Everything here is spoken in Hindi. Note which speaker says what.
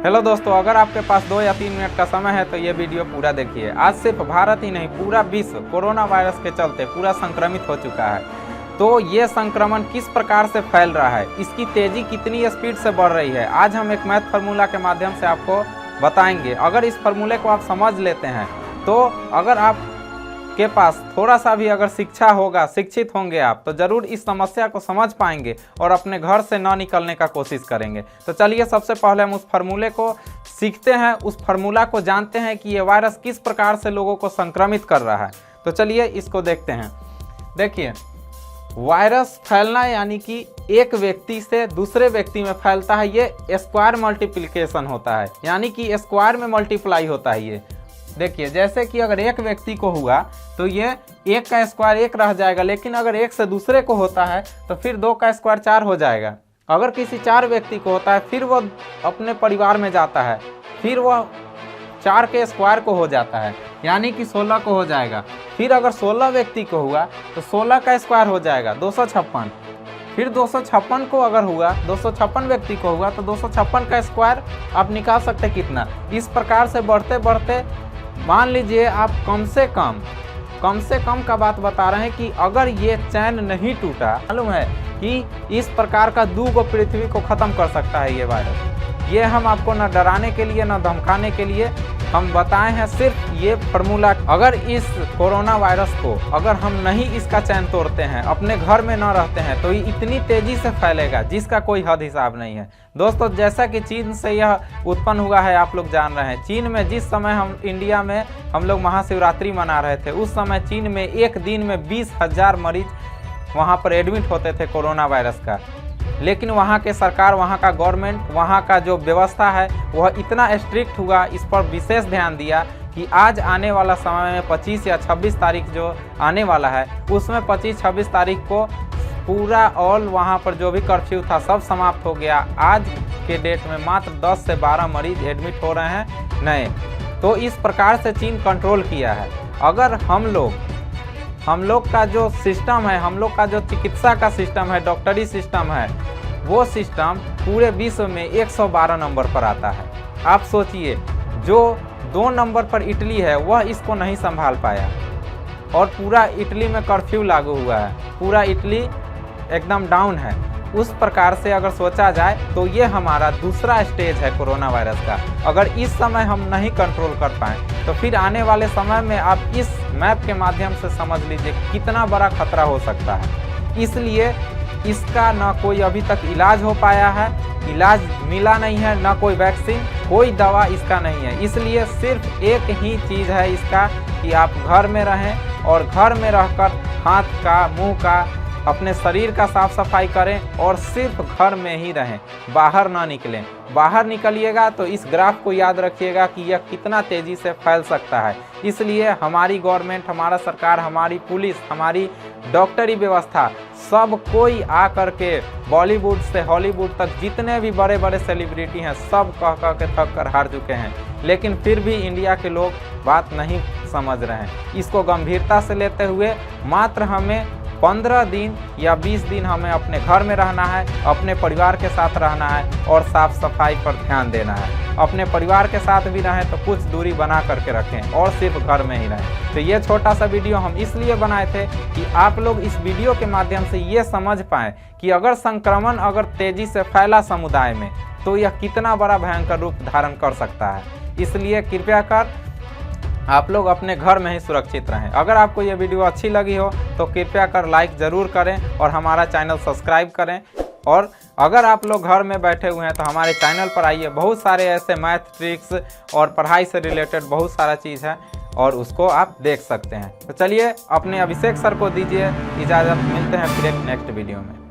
Speaker 1: हेलो दोस्तों, अगर आपके पास 2 या 3 मिनट का समय है तो ये वीडियो पूरा देखिए। आज सिर्फ भारत ही नहीं, पूरा विश्व कोरोना वायरस के चलते पूरा संक्रमित हो चुका है। तो ये संक्रमण किस प्रकार से फैल रहा है, इसकी तेज़ी कितनी स्पीड से बढ़ रही है, आज हम एक मैथ फार्मूला के माध्यम से आपको बताएंगे। अगर इस फार्मूले को आप समझ लेते हैं तो अगर आप के पास थोड़ा सा भी अगर शिक्षा होगा, शिक्षित होंगे आप, तो ज़रूर इस समस्या को समझ पाएंगे और अपने घर से ना निकलने का कोशिश करेंगे। तो चलिए सबसे पहले हम उस फार्मूले को सीखते हैं, उस फार्मूला को जानते हैं कि ये वायरस किस प्रकार से लोगों को संक्रमित कर रहा है। तो चलिए इसको देखते हैं। देखिए, वायरस फैलना यानी कि एक व्यक्ति से दूसरे व्यक्ति में फैलता है, ये स्क्वायर मल्टीप्लिकेशन होता है, यानी कि स्क्वायर में मल्टीप्लाई होता है। ये देखिए, जैसे कि अगर एक व्यक्ति को हुआ तो ये 1 का स्क्वायर 1 रह जाएगा, लेकिन अगर एक से दूसरे को होता है तो फिर 2 का स्क्वायर 4 हो जाएगा। अगर किसी 4 व्यक्ति को होता है फिर वो अपने परिवार में जाता है, फिर वह 4 के स्क्वायर को हो जाता है, यानी कि 16 को हो जाएगा। फिर अगर 16 व्यक्ति को हुआ तो 16 का स्क्वायर हो जाएगा 256। फिर 256 को अगर हुआ, 256 व्यक्ति को हुआ तो 256 का स्क्वायर आप निकाल सकते कितना। इस प्रकार से बढ़ते बढ़ते मान लीजिए आप कम से कम का बात बता रहे हैं कि अगर ये चैन नहीं टूटा, मालूम है कि इस प्रकार का 2 गो पृथ्वी को ख़त्म कर सकता है ये वायरस। ये हम आपको न डराने के लिए न धमकाने के लिए हम बताए हैं, सिर्फ ये फार्मूला। अगर इस कोरोना वायरस को अगर हम नहीं इसका चैन तोड़ते हैं, अपने घर में न रहते हैं, तो ये इतनी तेज़ी से फैलेगा जिसका कोई हद हिसाब नहीं है। दोस्तों, जैसा कि चीन से यह उत्पन्न हुआ है, आप लोग जान रहे हैं। चीन में जिस समय हम इंडिया में हम लोग महाशिवरात्रि मना रहे थे, उस समय चीन में एक दिन में 20,000 मरीज वहाँ पर एडमिट होते थे कोरोना वायरस का। लेकिन वहाँ के सरकार, वहाँ का गवर्नमेंट, वहाँ का जो व्यवस्था है वह इतना स्ट्रिक्ट हुआ, इस पर विशेष ध्यान दिया कि आज आने वाला समय में 25 या 26 तारीख जो आने वाला है, उसमें 25-26 तारीख को पूरा ऑल वहाँ पर जो भी कर्फ्यू था सब समाप्त हो गया। आज के डेट में मात्र 10 से 12 मरीज एडमिट हो रहे हैं नए। तो इस प्रकार से चीन कंट्रोल किया है। अगर हम लोग का जो सिस्टम है, हम लोग का जो चिकित्सा का सिस्टम है, डॉक्टरी सिस्टम है, वो सिस्टम पूरे विश्व में 112 नंबर पर आता है। आप सोचिए, जो 2 नंबर पर इटली है वह इसको नहीं संभाल पाया और पूरा इटली में कर्फ्यू लागू हुआ है, पूरा इटली एकदम डाउन है। उस प्रकार से अगर सोचा जाए तो ये हमारा दूसरा स्टेज है कोरोना वायरस का। अगर इस समय हम नहीं कंट्रोल कर पाएँ तो फिर आने वाले समय में आप इस मैप के माध्यम से समझ लीजिए कितना बड़ा खतरा हो सकता है। इसलिए इसका ना कोई अभी तक इलाज हो पाया है, इलाज मिला नहीं है, ना कोई वैक्सीन, कोई दवा इसका नहीं है। इसलिए सिर्फ एक ही चीज़ है इसका कि आप घर में रहें और घर में रहकर हाथ का, मुंह का, अपने शरीर का साफ सफाई करें और सिर्फ घर में ही रहें, बाहर ना निकलें। बाहर निकलिएगा तो इस ग्राफ को याद रखिएगा कि यह कितना तेज़ी से फैल सकता है। इसलिए हमारी गवर्नमेंट, हमारा सरकार, हमारी पुलिस, हमारी डॉक्टरी व्यवस्था, सब कोई आ कर के बॉलीवुड से हॉलीवुड तक जितने भी बड़े बड़े सेलिब्रिटी हैं सब कह के थक कर हार चुके हैं, लेकिन फिर भी इंडिया के लोग बात नहीं समझ रहे हैं। इसको गंभीरता से लेते हुए मात्र हमें 15 दिन या 20 दिन हमें अपने घर में रहना है, अपने परिवार के साथ रहना है और साफ सफाई पर ध्यान देना है। अपने परिवार के साथ भी रहें तो कुछ दूरी बना करके रखें और सिर्फ घर में ही रहें। तो ये छोटा सा वीडियो हम इसलिए बनाए थे कि आप लोग इस वीडियो के माध्यम से ये समझ पाएँ कि अगर संक्रमण अगर तेज़ी से फैला समुदाय में तो यह कितना बड़ा भयंकर रूप धारण कर सकता है। इसलिए कृपया कर आप लोग अपने घर में ही सुरक्षित रहें। अगर आपको ये वीडियो अच्छी लगी हो तो कृपया कर लाइक ज़रूर करें और हमारा चैनल सब्सक्राइब करें। और अगर आप लोग घर में बैठे हुए हैं तो हमारे चैनल पर आइए, बहुत सारे ऐसे मैथ ट्रिक्स और पढ़ाई से रिलेटेड बहुत सारा चीज़ है और उसको आप देख सकते हैं। तो चलिए अपने अभिषेक सर को दीजिए इजाज़त, मिलते हैं फिर एक नेक्स्ट वीडियो में।